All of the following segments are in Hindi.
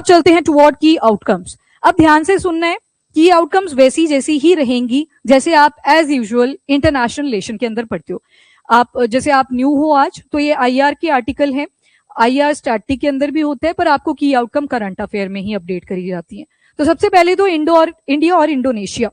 अब चलते हैं टुवर्ड की आउटकम्स। अब ध्यान से सुनना है, की आउटकम्स वैसी जैसी ही रहेंगी जैसे आप एज यूजुअल इंटरनेशनल रिलेशन के अंदर पढ़ते हो। आप जैसे आप न्यू हो आज, तो ये आईआर के आर्टिकल हैं, आईआर स्टैटिक के अंदर भी होता है, पर आपको की आउटकम करंट अफेयर में ही अपडेट करी जाती है। तो सबसे पहले तो इंडिया और इंडोनेशिया।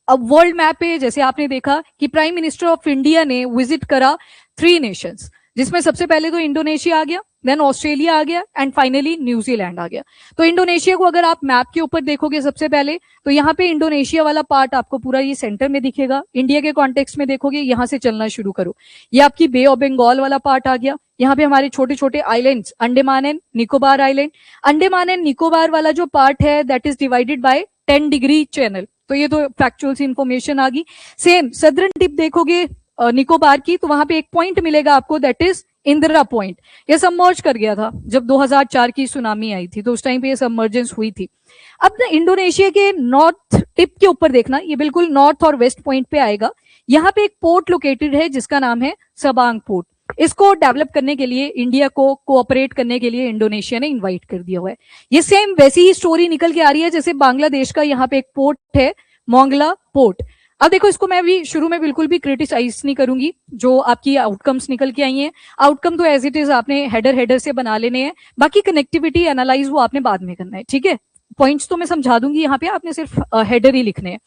अब वर्ल्ड मैप पे जैसे आपने देखा कि प्राइम मिनिस्टर ऑफ इंडिया ने विजिट करा 3 नेशंस, जिसमें सबसे पहले तो इंडोनेशिया आ गया, देन ऑस्ट्रेलिया आ गया एंड फाइनली न्यूजीलैंड आ गया। तो इंडोनेशिया को अगर आप मैप के ऊपर देखोगे सबसे पहले, तो यहाँ पे इंडोनेशिया वाला पार्ट आपको पूरा ये सेंटर में दिखेगा। इंडिया के कॉन्टेक्स्ट में देखोगे, यहां से चलना शुरू करो, ये आपकी बे ऑफ बंगाल वाला पार्ट आ गया। यहाँ पे हमारे छोटे छोटे islands, Andaman and Nicobar island. Andaman and Nicobar वाला जो पार्ट है that is divided by 10 degree channel. तो ये तो फैक्चुअल सी इंफॉर्मेशन आ गई। सेम सदर्न टिप देखोगे निकोबार की, तो वहां पे एक पॉइंट मिलेगा आपको, दैट इज इंदिरा पॉइंट। ये सबमर्ज कर गया था जब 2004 की सुनामी आई थी, तो उस टाइम पे ये सबमर्जेंस हुई थी। अब इंडोनेशिया के नॉर्थ टिप के ऊपर देखना, ये बिल्कुल नॉर्थ और वेस्ट पॉइंट पे आएगा। यहाँ पे एक पोर्ट लोकेटेड है जिसका नाम है सबांग पोर्ट। इसको डेवलप करने के लिए, इंडिया को कोऑपरेट करने के लिए इंडोनेशिया ने इन्वाइट कर दिया हुआ है। ये सेम वैसी ही स्टोरी निकल के आ रही है जैसे बांग्लादेश का यहाँ पे एक पोर्ट है, मोंगला पोर्ट। अब देखो, इसको मैं भी शुरू में बिल्कुल भी क्रिटिसाइज नहीं करूंगी, जो आपकी आउटकम्स निकल के आई हैं। आउटकम तो एज इट इज आपने हेडर से बना लेने हैं, बाकी कनेक्टिविटी एनालाइज वो आपने बाद में करना है, ठीक है। पॉइंट्स तो मैं समझा दूंगी, यहाँ पे आपने सिर्फ हेडर ही लिखने हैं।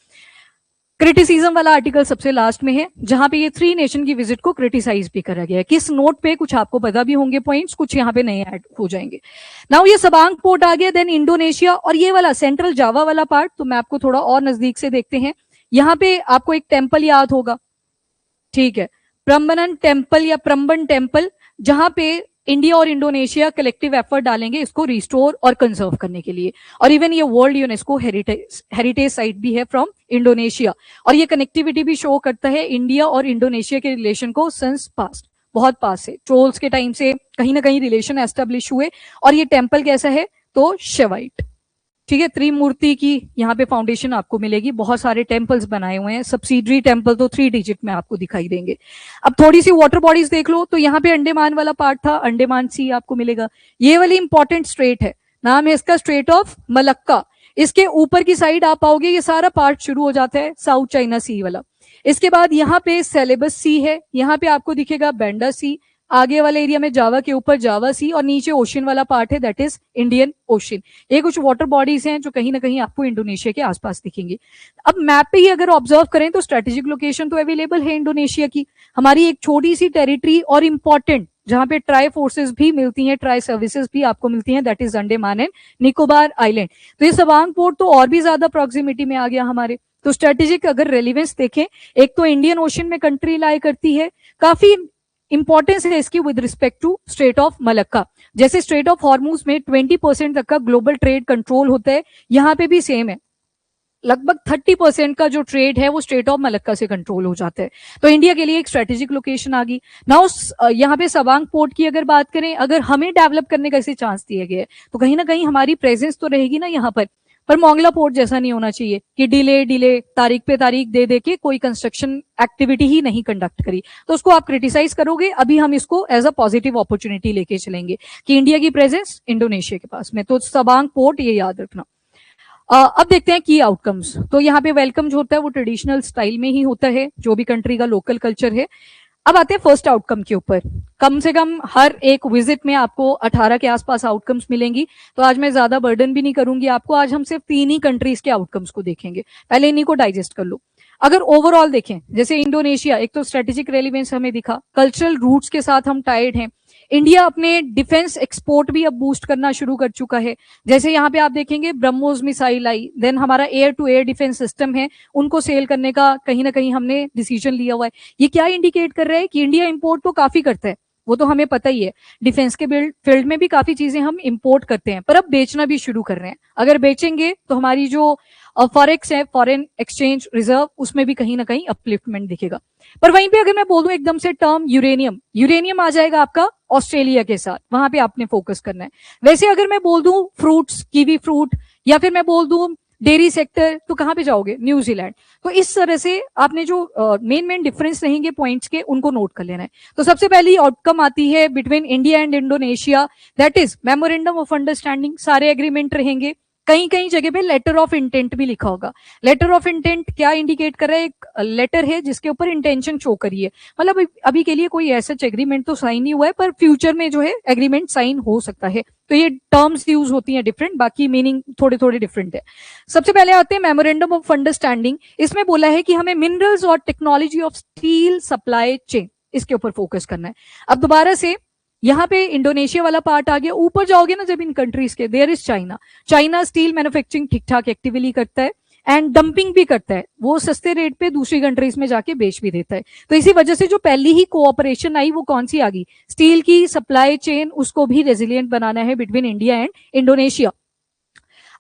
क्रिटिसिज्म वाला आर्टिकल सबसे लास्ट में है, जहां पे ये 3 नेशन की विजिट को क्रिटिसाइज भी करा गया है। किस नोट पे, कुछ आपको पता भी होंगे पॉइंट्स, कुछ यहाँ पे नए ऐड हो जाएंगे। नाउ ये सबांग पोर्ट आ गया, देन इंडोनेशिया, और ये वाला सेंट्रल जावा वाला पार्ट, तो मैं आपको थोड़ा और नजदीक से देखते हैं। यहाँ पे आपको एक टेम्पल याद होगा, ठीक है, प्रम्बन टेम्पल या प्रम्बन टेम्पल, जहां पे इंडिया और इंडोनेशिया कलेक्टिव एफर्ट डालेंगे इसको रिस्टोर और कंजर्व करने के लिए। और इवन ये वर्ल्ड यूनेस्को हेरिटेज साइट भी है फ्रॉम इंडोनेशिया। और ये कनेक्टिविटी भी शो करता है इंडिया और इंडोनेशिया के रिलेशन को सिंस पास्ट, बहुत पास से, ट्रोल्स के टाइम से कहीं ना कहीं रिलेशन एस्टेब्लिश हुए। और ये टेम्पल कैसा है, तो शेवाइट, ठीक है, त्रिमूर्ति की यहाँ पे फाउंडेशन आपको मिलेगी। बहुत सारे टेम्पल्स बनाए हुए हैं, सब्सिडरी टेम्पल तो 3 डिजिट में आपको दिखाई देंगे। अब थोड़ी सी वाटर बॉडीज देख लो, तो यहाँ पे अंडमान वाला पार्ट था, अंडमान सी आपको मिलेगा। ये वाली इंपॉर्टेंट स्ट्रेट है, नाम है इसका स्ट्रेट ऑफ मलक्का। इसके ऊपर की साइड आप आओगे, ये सारा पार्ट शुरू हो जाता है साउथ चाइना सी वाला। इसके बाद यहाँ पे सेलेबस सी है, यहाँ पे आपको दिखेगा बेंडा सी, आगे वाले एरिया में जावा के ऊपर जावा सी, और नीचे ओशन वाला पार्ट है दैट इज इंडियन ओशन। ये कुछ वाटर बॉडीज हैं जो कहीं ना कहीं आपको इंडोनेशिया के आसपास दिखेंगे। अब मैप पे ही अगर ऑब्जर्व करें तो स्ट्रेटेजिक लोकेशन तो अवेलेबल है इंडोनेशिया की। हमारी एक छोटी सी टेरिटरी और इंपॉर्टेंट, जहां पे ट्राई फोर्सेस भी मिलती हैं, ट्राई सर्विसेज भी आपको मिलती हैं, that is Andaman and Nicobar island. तो ये सबांग पोर्ट तो और भी ज्यादा प्रॉक्सिमिटी में आ गया हमारे। तो स्ट्रेटेजिक अगर रेलिवेंस देखें, एक तो इंडियन ओशन में कंट्री लाई करती है, काफी इंपॉर्टेंस है इसकी with respect to strait of Malacca. जैसे स्ट्रेट ऑफ हॉर्मूज में 20% तक का ग्लोबल ट्रेड कंट्रोल होता है, यहाँ पे भी सेम है, लगभग 30% का जो ट्रेड है वो स्ट्रेट ऑफ मलक्का से कंट्रोल हो जाता है। तो इंडिया के लिए एक स्ट्रेटेजिक लोकेशन आ गई। नाउ यहाँ पे सबांग पोर्ट की अगर बात करें, अगर हमें डेवलप करने का इसे चांस दिया गया है, तो कहीं ना कहीं हमारी प्रेजेंस तो रहेगी ना यहाँ पर मोंगला पोर्ट जैसा नहीं होना चाहिए कि डिले तारीख पे तारीख दे के कोई कंस्ट्रक्शन एक्टिविटी ही नहीं कंडक्ट करी, तो उसको आप क्रिटिसाइज करोगे। अभी हम इसको एज अ पॉजिटिव अपॉर्चुनिटी लेके चलेंगे कि इंडिया की प्रेजेंस इंडोनेशिया के पास में। तो सबांग पोर्ट ये याद रखना। अब देखते हैं की आउटकम्स। तो यहाँ पे वेलकम जो होता है वो ट्रेडिशनल स्टाइल में ही होता है, जो भी कंट्री का लोकल कल्चर है। अब आते हैं फर्स्ट आउटकम के ऊपर। कम से कम हर एक विजिट में आपको 18 के आसपास आउटकम्स मिलेंगी, तो आज मैं ज्यादा बर्डन भी नहीं करूंगी आपको। आज हम सिर्फ 3 ही कंट्रीज के आउटकम्स को देखेंगे, पहले इन्हीं को डाइजेस्ट कर लो। अगर ओवरऑल देखें, जैसे इंडोनेशिया, एक तो स्ट्रेटेजिक रेलिवेंस हमें दिखा, कल्चरल रूट्स के साथ हम टाइड हैं। इंडिया अपने डिफेंस एक्सपोर्ट भी अब बूस्ट करना शुरू कर चुका है। जैसे यहाँ पे आप देखेंगे ब्रह्मोस मिसाइल आई, देन हमारा air to air defence system है, उनको सेल करने का कहीं ना कहीं हमने डिसीजन लिया हुआ है। ये क्या इंडिकेट कर रहा है कि इंडिया इंपोर्ट तो काफी करता है, वो तो हमें पता ही है। डिफेंस के फील्ड में भी काफी चीजें हम इंपोर्ट करते हैं, पर अब बेचना भी शुरू कर रहे हैं। अगर बेचेंगे तो हमारी जो फॉरेक्स है, फॉरेन एक्सचेंज रिजर्व, उसमें भी कहीं ना कहीं अपलिफ्टमेंट दिखेगा। पर वहीं पे अगर मैं बोल दूं एकदम से टर्म यूरेनियम आ जाएगा आपका ऑस्ट्रेलिया के साथ, वहां पे आपने फोकस करना है। वैसे अगर मैं बोल दूं फ्रूट्स, कीवी फ्रूट, या फिर मैं बोल दूं डेयरी सेक्टर, तो कहाँ पे जाओगे? न्यूजीलैंड। तो इस तरह से आपने जो मेन डिफरेंस रहेंगे पॉइंट्स के, उनको नोट कर लेना है। तो सबसे पहली आउटकम आती है between India and Indonesia, that is memorandum of understanding. सारे एग्रीमेंट रहेंगे, कहीं कहीं जगह पे लेटर ऑफ इंटेंट भी लिखा होगा। लेटर ऑफ इंटेंट क्या इंडिकेट कर रहा है? एक लेटर है जिसके ऊपर इंटेंशन शो करी है, मतलब अभी के लिए कोई ऐसा एग्रीमेंट तो साइन नहीं हुआ है, पर फ्यूचर में जो है एग्रीमेंट साइन हो सकता है। तो ये टर्म्स यूज होती हैं डिफरेंट, बाकी मीनिंग थोड़े थोड़े डिफरेंट है। सबसे पहले आते हैं मेमोरेंडम ऑफ अंडरस्टैंडिंग। इसमें बोला है कि हमें मिनरल्स और technology of steel supply chain, इसके ऊपर फोकस करना है। अब दोबारा से यहाँ पे इंडोनेशिया वाला पार्ट आ गया। ऊपर जाओगे ना जब इन कंट्रीज के, there is China. China steel manufacturing ठीक ठाक एक्टिवली करता है एंड डंपिंग भी करता है, वो सस्ते रेट पे दूसरी कंट्रीज में जाके बेच भी देता है। तो इसी वजह से जो पहली ही कोऑपरेशन आई वो कौन सी आ गई? स्टील की सप्लाई चेन, उसको भी रेजिलियंट बनाना है बिटवीन इंडिया एंड इंडोनेशिया।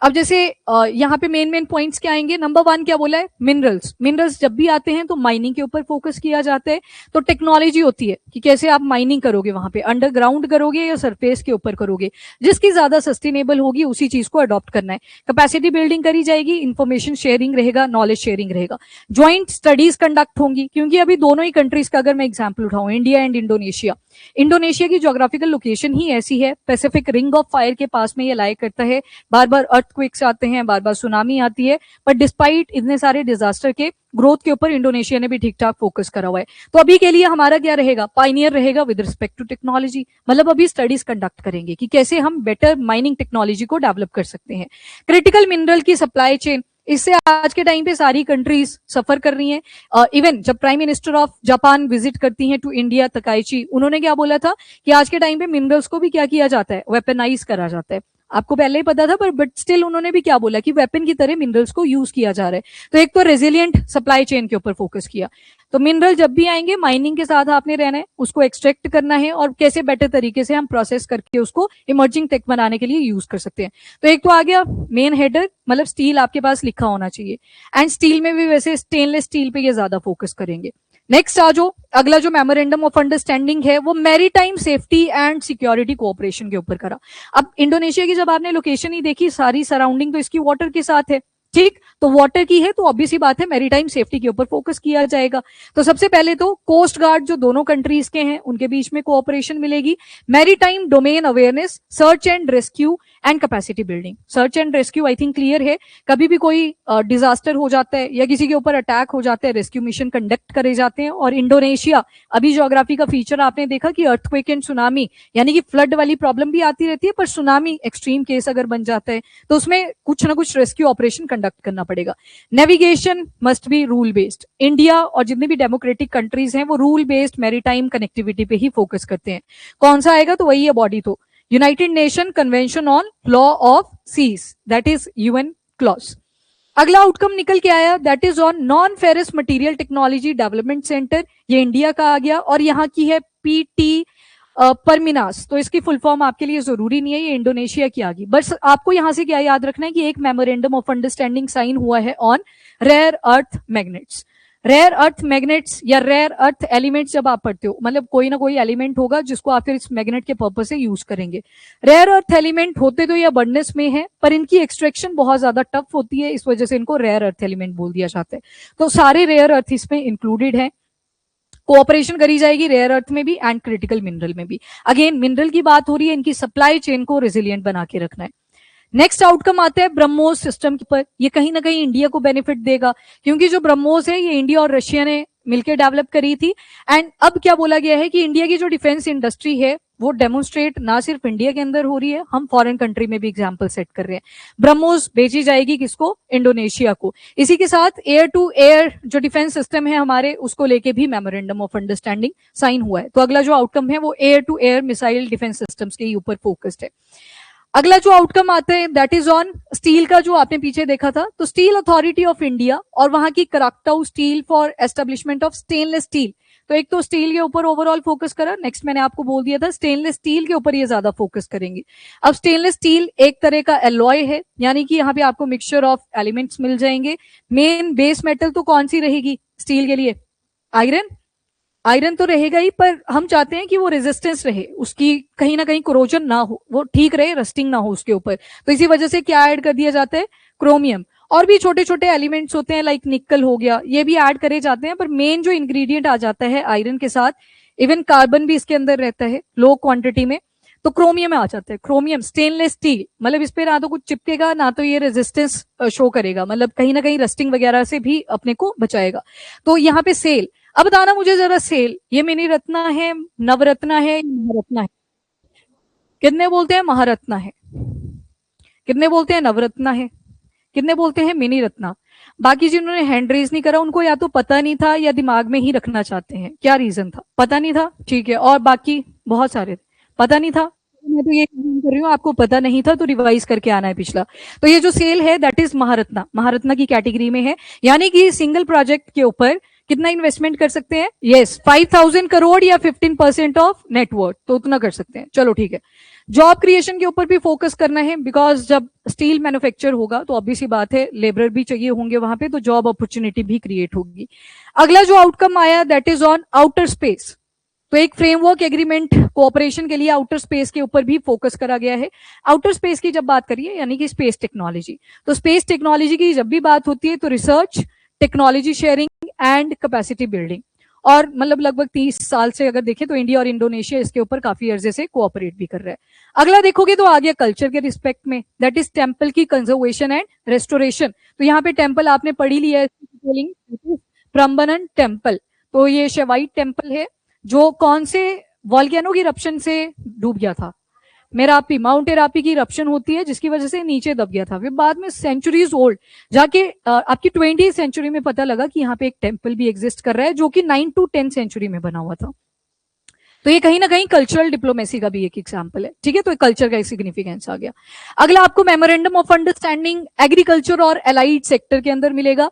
अब जैसे यहाँ पे मेन पॉइंट्स क्या आएंगे? नंबर 1 क्या बोला है? मिनरल्स। मिनरल्स जब भी आते हैं तो माइनिंग के ऊपर फोकस किया जाता है। तो टेक्नोलॉजी होती है कि कैसे आप माइनिंग करोगे, वहां पे अंडरग्राउंड करोगे या सरफेस के ऊपर करोगे, जिसकी ज्यादा सस्टेनेबल होगी उसी चीज को अडॉप्ट करना है। कैपेसिटी बिल्डिंग करी जाएगी, इंफॉर्मेशन शेयरिंग रहेगा, नॉलेज शेयरिंग रहेगा, ज्वाइंट स्टडीज कंडक्ट होंगी। क्योंकि अभी दोनों ही कंट्रीज का अगर मैं एग्जाम्पल उठाऊं, इंडिया एंड इंडोनेशिया, इंडोनेशिया की ज्योग्राफिकल लोकेशन ही ऐसी है, पैसिफिक रिंग ऑफ फायर के पास में ये लाई करता है, बार बार अर्थक्वेक्स आते हैं, बार बार सुनामी आती है, पर डिस्पाइट इतने सारे डिजास्टर के ग्रोथ के ऊपर इंडोनेशिया ने भी ठीक ठाक फोकस करा हुआ है। तो अभी के लिए हमारा क्या रहेगा? पाइनियर रहेगा विद रिस्पेक्ट टू टेक्नोलॉजी, मतलब अभी स्टडीज कंडक्ट करेंगे कि कैसे हम बेटर माइनिंग टेक्नोलॉजी को डेवलप कर सकते हैं। क्रिटिकल मिनरल की सप्लाई चेन, इससे आज के टाइम पे सारी कंट्रीज सफर कर रही हैं। इवन जब prime minister of Japan visit करती हैं टू इंडिया, तकाइची, उन्होंने क्या बोला था कि आज के टाइम पे मिनरल्स को भी क्या किया जाता है? वेपनाइज करा जाता है। आपको पहले ही पता था, पर बट स्टिल उन्होंने भी क्या बोला कि वेपन की तरह मिनरल्स को यूज किया जा रहा है। तो एक तो रेजिलियंट सप्लाई चेन के ऊपर फोकस किया। तो मिनरल जब भी आएंगे, माइनिंग के साथ आपने रहना है, उसको एक्सट्रैक्ट करना है और कैसे बेटर तरीके से हम प्रोसेस करके उसको इमर्जिंग टेक बनाने के लिए यूज कर सकते हैं। तो एक तो आ गया मेन हेडर, मतलब स्टील आपके पास लिखा होना चाहिए, एंड स्टील में भी वैसे स्टेनलेस स्टील पे ये ज्यादा फोकस करेंगे। नेक्स्ट आ जो अगला जो मेमोरेंडम ऑफ अंडरस्टैंडिंग है वो maritime safety and security cooperation के ऊपर करा। अब इंडोनेशिया की जब आपने लोकेशन ही देखी, सारी सराउंडिंग तो इसकी वाटर के साथ है, ठीक, तो वाटर की है, तो ऑब्वियस ही बात है मैरीटाइम सेफ्टी के ऊपर फोकस किया जाएगा। तो सबसे पहले तो कोस्ट गार्ड जो दोनों कंट्रीज के हैं उनके बीच में कोऑपरेशन मिलेगी। Maritime domain awareness, search and rescue and capacity building. Search and rescue I think clear है, कभी भी कोई डिजास्टर हो जाता है या किसी के ऊपर अटैक हो जाता है, रेस्क्यू मिशन कंडक्ट करे जाते हैं। और इंडोनेशिया, अभी ज्योग्राफी का फीचर आपने देखा कि अर्थक्वेक एंड सुनामी, यानी कि फ्लड वाली प्रॉब्लम भी आती रहती है, पर सुनामी एक्सट्रीम केस अगर बन जाता है तो उसमें कुछ ना कुछ रेस्क्यू ऑपरेशन कंडक्ट करना पड़ेगा। Navigation must be rule based. India और जितने भी डेमोक्रेटिक कंट्रीज हैं वो रूल बेस्ड मैरीटाइम कनेक्टिविटी पे ही फोकस करते हैं। कौन सा आएगा? तो वही है बॉडी, तो United Nation convention on law of seas, that is UN clause. अगला आउटकम निकल के आया, that is on non ferrous material technology development centre, ये इंडिया का आ गया और यहाँ की है पीटी परमिनास। तो इसकी फुल फॉर्म आपके लिए जरूरी नहीं है, ये इंडोनेशिया की आ गई। बस आपको यहां से क्या याद रखना है कि एक मेमोरेंडम ऑफ अंडरस्टैंडिंग साइन हुआ है on rare earth magnets. Rare earth magnets या रेयर अर्थ एलिमेंट्स जब आप पढ़ते हो, मतलब कोई ना कोई एलिमेंट होगा जिसको आप फिर इस मैग्नेट के पर्पस से यूज करेंगे। रेयर अर्थ एलिमेंट होते तो ये अबंडेंस में है, पर इनकी एक्सट्रैक्शन बहुत ज्यादा टफ होती है, इस वजह से इनको रेयर अर्थ एलिमेंट बोल दिया जाता है। तो सारे रेयर अर्थ इसमें इंक्लूडेड है, कोऑपरेशन करी जाएगी रेयर अर्थ में भी एंड क्रिटिकल मिनरल में भी। अगेन मिनरल की बात हो रही है, इनकी सप्लाई चेन को रेजिलियंट बना के रखना है। नेक्स्ट आउटकम आता है ब्रह्मोस सिस्टम पर। ये कहीं ना कहीं इंडिया को बेनिफिट देगा, क्योंकि जो ब्रह्मोस है ये इंडिया और रशिया ने मिलकर डेवलप करी थी। एंड अब क्या बोला गया है कि इंडिया की जो डिफेंस इंडस्ट्री है वो डेमोन्स्ट्रेट ना सिर्फ इंडिया के अंदर हो रही है, हम फॉरेन कंट्री में भी एग्जांपल सेट कर रहे हैं। ब्रह्मोस बेची जाएगी किसको? इंडोनेशिया को। इसी के साथ एयर टू एयर जो डिफेंस सिस्टम है हमारे, उसको लेके भी मेमोरेंडम ऑफ अंडरस्टैंडिंग साइन हुआ है। तो अगला जो आउटकम है वो air to air missile defence systems के ऊपर फोकस्ड है। अगला जो आउटकम आता है दैट इज ऑन स्टील का, जो आपने पीछे देखा था। तो स्टील अथॉरिटी ऑफ इंडिया और वहां की Krakatau steel for establishment of stainless steel. तो एक तो स्टील के ऊपर ओवरऑल फोकस करा, नेक्स्ट मैंने आपको बोल दिया था स्टेनलेस स्टील के ऊपर ये ज्यादा फोकस करेंगे। अब स्टेनलेस स्टील एक तरह का एलॉय है, यानी कि यहाँ पे आपको मिक्सचर ऑफ एलिमेंट्स मिल जाएंगे। मेन बेस मेटल तो कौन सी रहेगी स्टील के लिए? आयरन। आयरन तो रहेगा ही, पर हम चाहते हैं कि वो रेजिस्टेंस रहे, उसकी कहीं ना कहीं कोरोजन ना हो, वो ठीक रहे, रस्टिंग ना हो उसके ऊपर। तो इसी वजह से क्या ऐड कर दिया जाता है? क्रोमियम। और भी छोटे छोटे एलिमेंट्स होते हैं लाइक निकल हो गया, ये भी ऐड करे जाते हैं, पर मेन जो इंग्रेडिएंट आ जाता है आयरन के साथ, इवन कार्बन भी इसके अंदर रहता है लो क्वांटिटी में, तो क्रोमियम में आ जाता है। क्रोमियम स्टेनलेस स्टील, मतलब इस पे ना तो कुछ चिपकेगा ना तो ये रेजिस्टेंस शो करेगा, मतलब कहीं ना कहीं रस्टिंग वगैरह से भी अपने को बचाएगा। तो यहाँ पे सेल, अब बताना मुझे जरा सेल ये मिनी रत्ना है, नवरत्ना है, महारत्ना है? कितने बोलते हैं महारत्ना है, कितने बोलते हैं नवरत्ना है, कितने बोलते हैं मिनी रत्ना? बाकी जिन्होंने हैंड रेज नहीं करा उनको या तो पता नहीं था या दिमाग में ही रखना चाहते हैं, क्या रीजन था? पता नहीं था, ठीक है। और बाकी बहुत सारे पता नहीं था, मैं तो ये कर रही हूँ आपको पता नहीं था तो रिवाइज करके आना है पिछला। तो ये जो सेल है दैट इज महारत्ना, महारत्ना की कैटेगरी में है, यानी कि सिंगल प्रोजेक्ट के ऊपर कितना इन्वेस्टमेंट कर सकते हैं? यस 5,000 करोड़ या 15% ऑफ नेटवर्थ, तो उतना कर सकते हैं। चलो ठीक है। जॉब क्रिएशन के ऊपर भी फोकस करना है, बिकॉज जब स्टील मैन्युफैक्चर होगा तो ऑब्वियस सी बात है लेबर भी चाहिए होंगे वहां पे, तो जॉब अपॉर्चुनिटी भी क्रिएट होगी। अगला जो आउटकम आया that is on outer space, तो एक फ्रेमवर्क एग्रीमेंट कोऑपरेशन के लिए आउटर स्पेस के ऊपर भी फोकस करा गया है। आउटर स्पेस की जब बात करिए यानी कि स्पेस टेक्नोलॉजी, तो स्पेस टेक्नोलॉजी की जब भी बात होती है तो research, technology sharing and capacity building, और मतलब लगभग 30 साल से अगर देखें तो इंडिया और इंडोनेशिया इसके ऊपर काफी अर्जे से कोऑपरेट भी कर रहा है। अगला देखोगे तो आ गया कल्चर के रिस्पेक्ट में, दैट इज टेम्पल की कंजर्वेशन एंड रेस्टोरेशन। तो यहाँ पे टेम्पल आपने पढ़ी लिया है, प्रम्बनन टेम्पल, तो ये शिवाइट टेम्पल है जो कौन से वॉल्केनो की इरप्शन से डूब गया था? मेरापी, माउंट एरापी की इरप्शन होती है जिसकी वजह से नीचे दब गया था, फिर बाद में सेंचुरीज ओल्ड जाके आपकी 20th सेंचुरी में पता लगा कि यहाँ पे एक टेम्पल भी एग्जिस्ट कर रहा है जो कि 9 to 10 सेंचुरी में बना हुआ था। तो ये कहीं ना कहीं कल्चरल डिप्लोमेसी का भी एक एग्जाम्पल है, ठीक है। तो कल्चर का सिग्निफिकेंस आ गया। अगला आपको मेमोरेंडम ऑफ अंडरस्टैंडिंग एग्रीकल्चर और एलाइड सेक्टर के अंदर मिलेगा।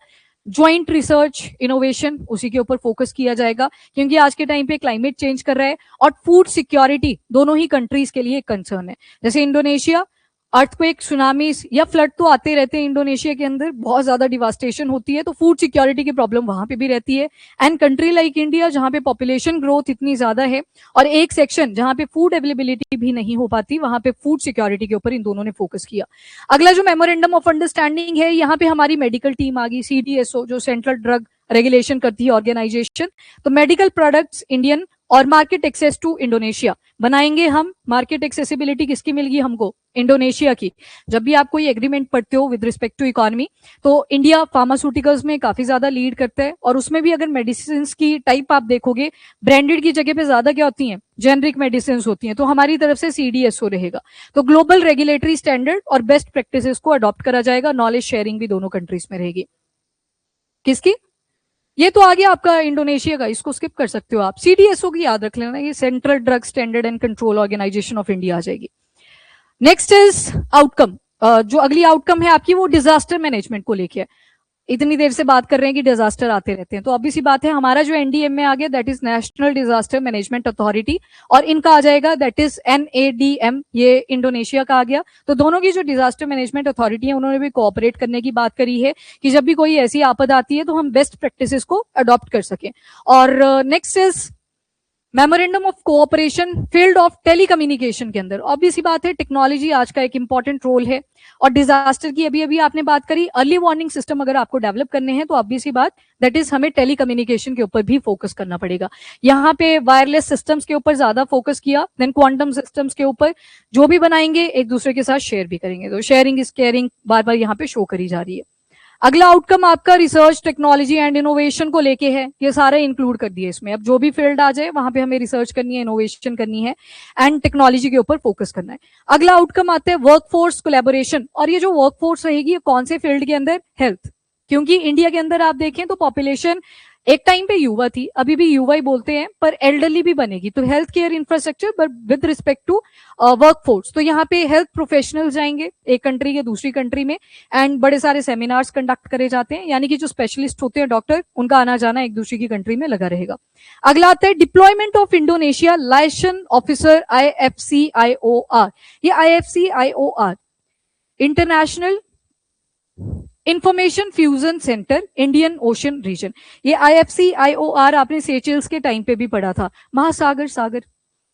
ज्वाइंट रिसर्च इनोवेशन, उसी के ऊपर फोकस किया जाएगा, क्योंकि आज के टाइम पे क्लाइमेट चेंज कर रहा है और फूड सिक्योरिटी दोनों ही कंट्रीज के लिए एक कंसर्न है। जैसे इंडोनेशिया, अर्थक्वेक, सुनामीज या फ्लड तो आते रहते हैं इंडोनेशिया के अंदर, बहुत ज्यादा डिवास्टेशन होती है, तो फूड सिक्योरिटी की प्रॉब्लम वहां पे भी रहती है। एंड कंट्री लाइक इंडिया जहां पे पॉपुलेशन ग्रोथ इतनी ज्यादा है और एक सेक्शन जहां पे फूड अवेलेबिलिटी भी नहीं हो पाती, वहां पे फूड सिक्योरिटी के ऊपर इन दोनों ने फोकस किया। अगला जो मेमोरेंडम ऑफ अंडरस्टैंडिंग है, यहाँ पे हमारी मेडिकल टीम आ गई, CDSO जो सेंट्रल ड्रग रेगुलेशन करती है ऑर्गेनाइजेशन, तो मेडिकल प्रोडक्ट्स इंडियन और मार्केट एक्सेस टू इंडोनेशिया बनाएंगे हम। मार्केट एक्सेसिबिलिटी किसकी मिलगी हमको? इंडोनेशिया की। जब भी आप कोई एग्रीमेंट पढ़ते हो विद रिस्पेक्ट टू इकोनॉमी, तो इंडिया फार्मास्यूटिकल्स में काफी ज्यादा लीड करता है, और उसमें भी अगर मेडिसिन की टाइप आप देखोगे, ब्रांडेड की जगह पे ज्यादा क्या होती हैं? जेनरिक मेडिसिन होती हैं। तो हमारी तरफ से CDSO रहेगा, तो ग्लोबल रेगुलेटरी स्टैंडर्ड और बेस्ट प्रैक्टिसेस को अडॉप्ट करा जाएगा, नॉलेज शेयरिंग भी दोनों कंट्रीज में रहेगी। किसकी? ये तो आ गया आपका इंडोनेशिया का, इसको स्किप कर सकते हो आप। CDSO की याद रख लेना, ये central drug standard and control organisation of India आ जाएगी। नेक्स्ट इज आउटकम, जो अगली आउटकम है आपकी वो डिजास्टर मैनेजमेंट को लेके है। इतनी देर से बात कर रहे हैं कि डिजास्टर आते रहते हैं, तो ऑब्वियस सी बात है हमारा जो NDM में आ गया that is national disaster management authority, और इनका आ जाएगा दैट इज NADM, ये इंडोनेशिया का आ गया। तो दोनों की जो डिजास्टर मैनेजमेंट अथॉरिटी है उन्होंने भी कोऑपरेट करने की बात करी है कि जब भी कोई ऐसी आपद आती है तो हम बेस्ट प्रैक्टिसेस को अडॉप्ट कर सकें। और next is memorandum of cooperation field of telecommunication के अंदर। ऑब्वियस ही बात है टेक्नोलॉजी आज का एक इंपॉर्टेंट रोल है, और डिजास्टर की अभी अभी आपने बात करी, अर्ली वार्निंग सिस्टम अगर आपको डेवलप करने हैं तो ऑब्वियस ही बात दैट इज हमें टेलीकम्युनिकेशन के ऊपर भी फोकस करना पड़ेगा। यहाँ पे वायरलेस सिस्टम्स के ऊपर ज्यादा फोकस किया, देन क्वांटम सिस्टम्स के ऊपर जो भी बनाएंगे एक दूसरे के साथ शेयर भी करेंगे, तो शेयरिंग इज केयरिंग बार बार यहाँ पे शो करी जा रही है। अगला आउटकम आपका रिसर्च, टेक्नोलॉजी एंड इनोवेशन को लेके है, ये सारे इंक्लूड कर दिए इसमें। अब जो भी फील्ड आ जाए वहां पे हमें रिसर्च करनी है, इनोवेशन करनी है एंड टेक्नोलॉजी के ऊपर फोकस करना है। अगला आउटकम आता है वर्कफोर्स कोलैबोरेशन, और ये जो वर्कफोर्स रहेगी ये कौन से फील्ड के अंदर? हेल्थ, क्योंकि इंडिया के अंदर आप देखें तो पॉपुलेशन एक टाइम पे युवा थी, अभी भी युवा ही बोलते हैं, पर एल्डरली भी बनेगी, तो health care infrastructure but with respect to workforce. तो यहाँ पे हेल्थ प्रोफेशनल जाएंगे एक कंट्री के दूसरी कंट्री में, एंड बड़े सारे सेमिनार्स कंडक्ट करे जाते हैं, यानी कि जो स्पेशलिस्ट होते हैं डॉक्टर, उनका आना जाना एक दूसरी की कंट्री में लगा रहेगा। अगला आता है deployment of Indonesia licence officer IFCIOR। ये IFCIOR international information fusion centre Indian Ocean region, ये IFCIOR आपने सेचेल्स के टाइम पे भी पढ़ा था, महासागर सागर,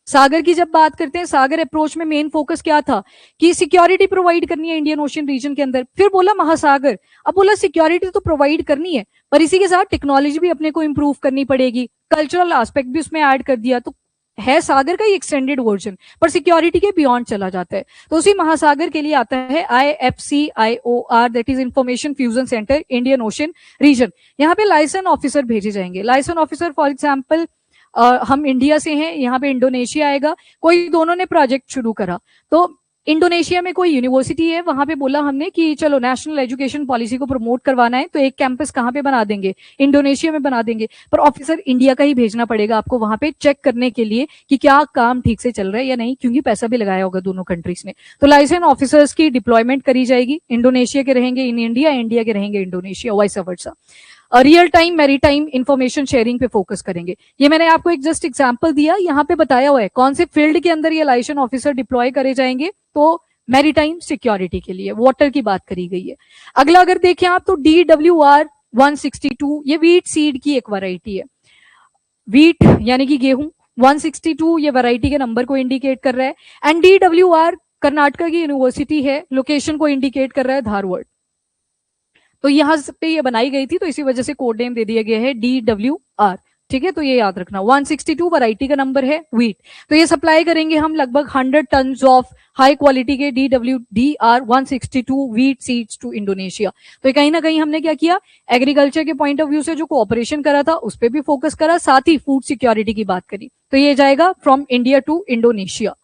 सागर की जब बात करते हैं, सागर अप्रोच में मेन फोकस क्या था कि सिक्योरिटी प्रोवाइड करनी है इंडियन ओशियन रीजन के अंदर, फिर बोला महासागर, अब बोला सिक्योरिटी तो प्रोवाइड करनी है पर इसी के साथ टेक्नोलॉजी भी अपने को इंप्रूव करनी पड़ेगी, कल्चरल एस्पेक्ट भी उसमें ऐड कर दिया, तो है सागर का ही एक्सटेंडेड वर्जन पर सिक्योरिटी के बियॉन्ड चला जाता है। तो उसी महासागर के लिए आता है IFCIOR, that is information fusion centre Indian Ocean region. यहाँ पे लाइसेंस ऑफिसर भेजे जाएंगे। लाइसेंस ऑफिसर फॉर एग्जाम्पल हम इंडिया से हैं, यहाँ पे इंडोनेशिया आएगा, कोई दोनों ने प्रोजेक्ट शुरू करा, तो इंडोनेशिया में कोई यूनिवर्सिटी है, वहां पे बोला हमने कि चलो नेशनल एजुकेशन पॉलिसी को प्रमोट करवाना है तो एक कैंपस कहाँ पे बना देंगे, इंडोनेशिया में बना देंगे, पर ऑफिसर इंडिया का ही भेजना पड़ेगा आपको वहां पे चेक करने के लिए कि क्या काम ठीक से चल रहा है या नहीं, क्योंकि पैसा भी लगाया होगा दोनों कंट्रीज ने। तो लाइसेंस ऑफिसर्स की डिप्लॉयमेंट करी जाएगी, इंडोनेशिया के रहेंगे इन इंडिया, इंडिया के रहेंगे Indonesia, vice versa. Real time maritime information sharing पे फोकस करेंगे। ये मैंने आपको एक जस्ट एग्जांपल दिया, यहाँ पे बताया हुआ है कौन से फील्ड के अंदर ये लाइसेंस ऑफिसर डिप्लॉय करे जाएंगे, तो मैरीटाइम सिक्योरिटी के लिए, वाटर की बात करी गई है। अगला अगर देखें आप तो DWR 162, ये वीट सीड की एक वैरायटी है, वीट यानी कि गेहूं, 162 ये वैरायटी के नंबर को इंडिकेट कर रहा है, एंड DWR कर्नाटका की यूनिवर्सिटी है, लोकेशन को इंडिकेट कर रहा है धारवाड़, तो यहां पे ये बनाई गई थी तो इसी वजह से कोड नेम दे दिया गया है DWR, ठीक है, तो ये याद रखना। 162 वैरायटी का नंबर है वीट, तो ये सप्लाई करेंगे हम लगभग 100 टन ऑफ हाई क्वालिटी के DWR 162 wheat seeds to Indonesia. तो कहीं ना कहीं हमने क्या किया, एग्रीकल्चर के पॉइंट ऑफ व्यू से जो कोऑपरेशन करा था उस पर भी फोकस करा, साथ ही फूड सिक्योरिटी की बात करी, तो ये जाएगा फ्रॉम इंडिया टू इंडोनेशिया।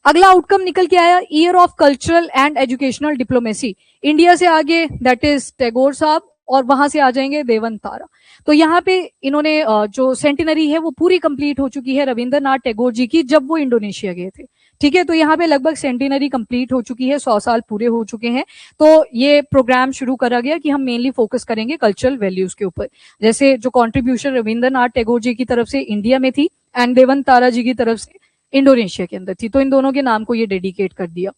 अगला आउटकम निकल के आया year of cultural and educational diplomacy, India से आगे दैट इज टैगोर साहब और वहां से आ जाएंगे देवन तारा। तो यहाँ पे इन्होंने जो सेंटिनरी है वो पूरी कंप्लीट हो चुकी है रविंद्रनाथ टैगोर जी की जब वो इंडोनेशिया गए थे, ठीक है, तो यहाँ पे लगभग सेंटिनरी कंप्लीट हो चुकी है, 100 साल पूरे हो चुके हैं। तो ये प्रोग्राम शुरू करा गया कि हम मेनली फोकस करेंगे कल्चरल वैल्यूज के ऊपर, जैसे जो कॉन्ट्रीब्यूशन रविंद्रनाथ टैगोर जी की तरफ से इंडिया में थी एंड देवन तारा जी की तरफ से इंडोनेशिया के अंदर थी, तो इन दोनों के नाम को ये डेडिकेट कर दिया।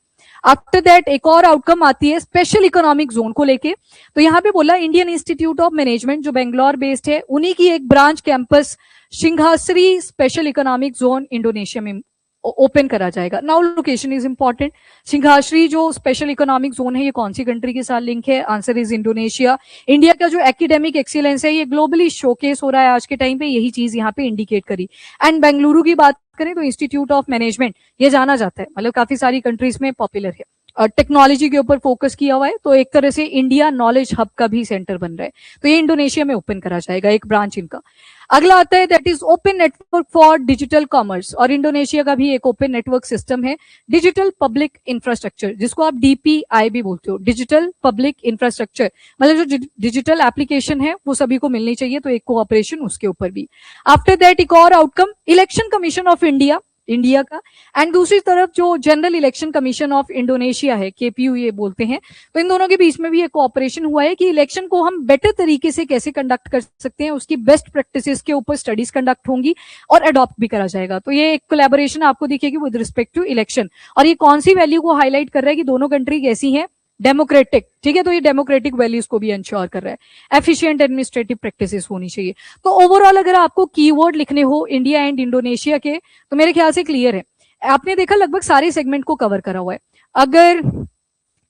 आफ्टर दैट एक और आउटकम आती है स्पेशल इकोनॉमिक जोन को लेके, तो यहाँ पे बोला इंडियन इंस्टीट्यूट ऑफ मैनेजमेंट जो बेंगलोर बेस्ड है, उन्हीं की एक branch campus Singhasari special economic zone Indonesia में ओपन करा जाएगा। Now location is important, Singhasari जो स्पेशल इकोनॉमिक जोन है ये कौन सी कंट्री के साथ लिंक है, आंसर इज इंडोनेशिया। इंडिया का जो एकेडमिक एक्सीलेंस है ये ग्लोबली शोकेस हो रहा है आज के टाइम पे, यही चीज यहाँ पे इंडिकेट करी। एंड बेंगलुरु की बात करें तो इंस्टीट्यूट ऑफ मैनेजमेंट ये जाना जाता है, मतलब काफी सारी कंट्रीज में पॉपुलर है, टेक्नोलॉजी के ऊपर फोकस किया हुआ है, तो एक तरह से इंडिया नॉलेज हब का भी सेंटर बन रहा है, तो ये इंडोनेशिया में ओपन करा जाएगा एक ब्रांच इनका। अगला आता है that is open network for digital commerce, और इंडोनेशिया का भी एक ओपन नेटवर्क सिस्टम है, डिजिटल पब्लिक इंफ्रास्ट्रक्चर जिसको आप DPI भी बोलते हो, डिजिटल पब्लिक इंफ्रास्ट्रक्चर, मतलब जो डिजिटल एप्लीकेशन है वो सभी को मिलनी चाहिए, तो एक कोऑपरेशन उसके ऊपर भी। आफ्टर दैट एक और outcome election commission of India, India का, एंड दूसरी तरफ जो general election commission of Indonesia है, KPU ये बोलते हैं, तो इन दोनों के बीच में भी एक कोऑपरेशन हुआ है कि इलेक्शन को हम बेटर तरीके से कैसे कंडक्ट कर सकते हैं, उसकी बेस्ट प्रैक्टिसेस के ऊपर स्टडीज कंडक्ट होंगी और अडॉप्ट भी करा जाएगा। तो ये एक कोलैबोरेशन आपको दिखेगी विद रिस्पेक्ट टू इलेक्शन, और ये कौन सी वैल्यू को हाईलाइट कर रहा है कि दोनों कंट्री कैसी हैं, डेमोक्रेटिक, ठीक है, तो ये डेमोक्रेटिक वैल्यूज को भी इंश्योर कर रहा है, एफिशिएंट एडमिनिस्ट्रेटिव प्रैक्टिसेस होनी चाहिए। तो ओवरऑल अगर आपको कीवर्ड लिखने हो इंडिया एंड इंडोनेशिया के तो मेरे ख्याल से क्लियर है, आपने देखा लगभग सारे सेगमेंट को कवर करा हुआ है। अगर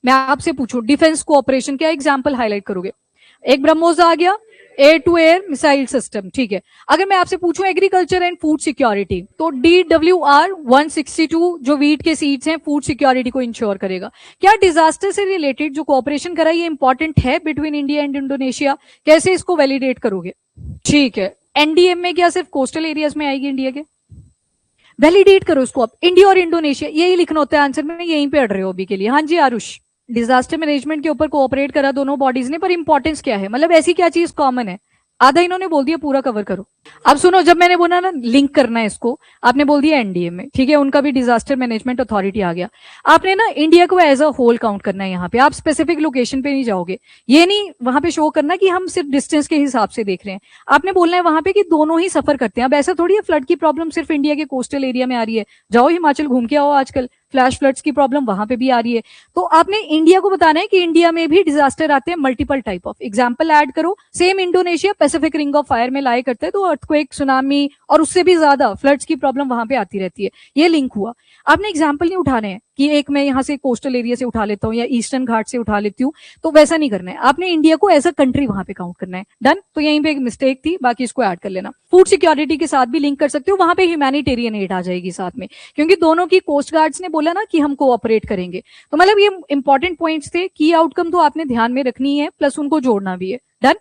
मैं आपसे पूछूं डिफेंस कोऑपरेशन, क्या एग्जांपल हाईलाइट करोगे? एक ब्रह्मोस आ गया, air to air missile system, ठीक है। अगर मैं आपसे पूछूं एग्रीकल्चर एंड फूड सिक्योरिटी, तो DWR 162 जो वीट के सीड्स हैं फूड सिक्योरिटी को इंश्योर करेगा। क्या डिजास्टर से रिलेटेड जो कोऑपरेशन करा ये इंपॉर्टेंट है बिटवीन इंडिया एंड इंडोनेशिया, कैसे इसको वैलिडेट करोगे? ठीक है, NDM में क्या सिर्फ कोस्टल एरियाज में आएगी इंडिया के? वैलिडेट करो इसको आप, इंडिया और इंडोनेशिया यही लिखना होता है आंसर में, यहीं पे अड़ रहे हो अभी के लिए। हाँ जी आरुष, डिजास्टर मैनेजमेंट के ऊपर कोऑपरेट करा दोनों बॉडीज ने, पर इंपॉर्टेंस क्या है, मतलब ऐसी क्या चीज कॉमन है? आधा इन्होंने बोल दिया, पूरा कवर करो। अब सुनो, जब मैंने बोला ना लिंक करना है इसको, आपने बोल दिया NDM में, ठीक है, उनका भी डिजास्टर मैनेजमेंट अथॉरिटी आ गया। आपने ना इंडिया को एज अ होल काउंट करना है, यहाँ पे आप स्पेसिफिक लोकेशन पे नहीं जाओगे, ये नहीं वहां पे शो करना कि हम सिर्फ डिस्टेंस के हिसाब से देख रहे हैं, आपने बोलना है वहां पे कि दोनों ही सफर करते हैं। अब ऐसा थोड़ी है फ्लड की प्रॉब्लम सिर्फ इंडिया के कोस्टल एरिया में आ रही है, जाओ हिमाचल घूम के आओ आजकल, फ्लैश फ्लड्स की प्रॉब्लम वहां पे भी आ रही है। तो आपने इंडिया को बताना है कि इंडिया में भी डिजास्टर आते हैं multiple type of. Example add करो, same Indonesia Pacific ring of fire में लाए करते हैं, तो अर्थक्वेक, सुनामी और उससे भी ज्यादा फ्लड्स की प्रॉब्लम वहां पे आती रहती है। ये लिंक हुआ। आपने एग्जाम्पल नहीं उठाने हैं कि एक मैं यहाँ से कोस्टल एरिया से उठा लेता हूँ या ईस्टर्न घाट से उठा लेती हूँ, तो वैसा नहीं करना है। आपने इंडिया को एज अ कंट्री वहां पे काउंट करना है। डन। तो यहीं पे एक मिस्टेक थी, बाकी इसको ऐड कर लेना। फूड सिक्योरिटी के साथ भी लिंक कर सकते हो, वहां पे ह्यूमैनिटेरियन एड आ जाएगी साथ में, क्योंकि दोनों की कोस्ट गार्ड्स ने बोला ना कि हम कोऑपरेट करेंगे। तो मतलब ये इंपॉर्टेंट पॉइंट्स थे, की आउटकम तो आपने ध्यान में रखनी है, प्लस उनको जोड़ना भी है। डन।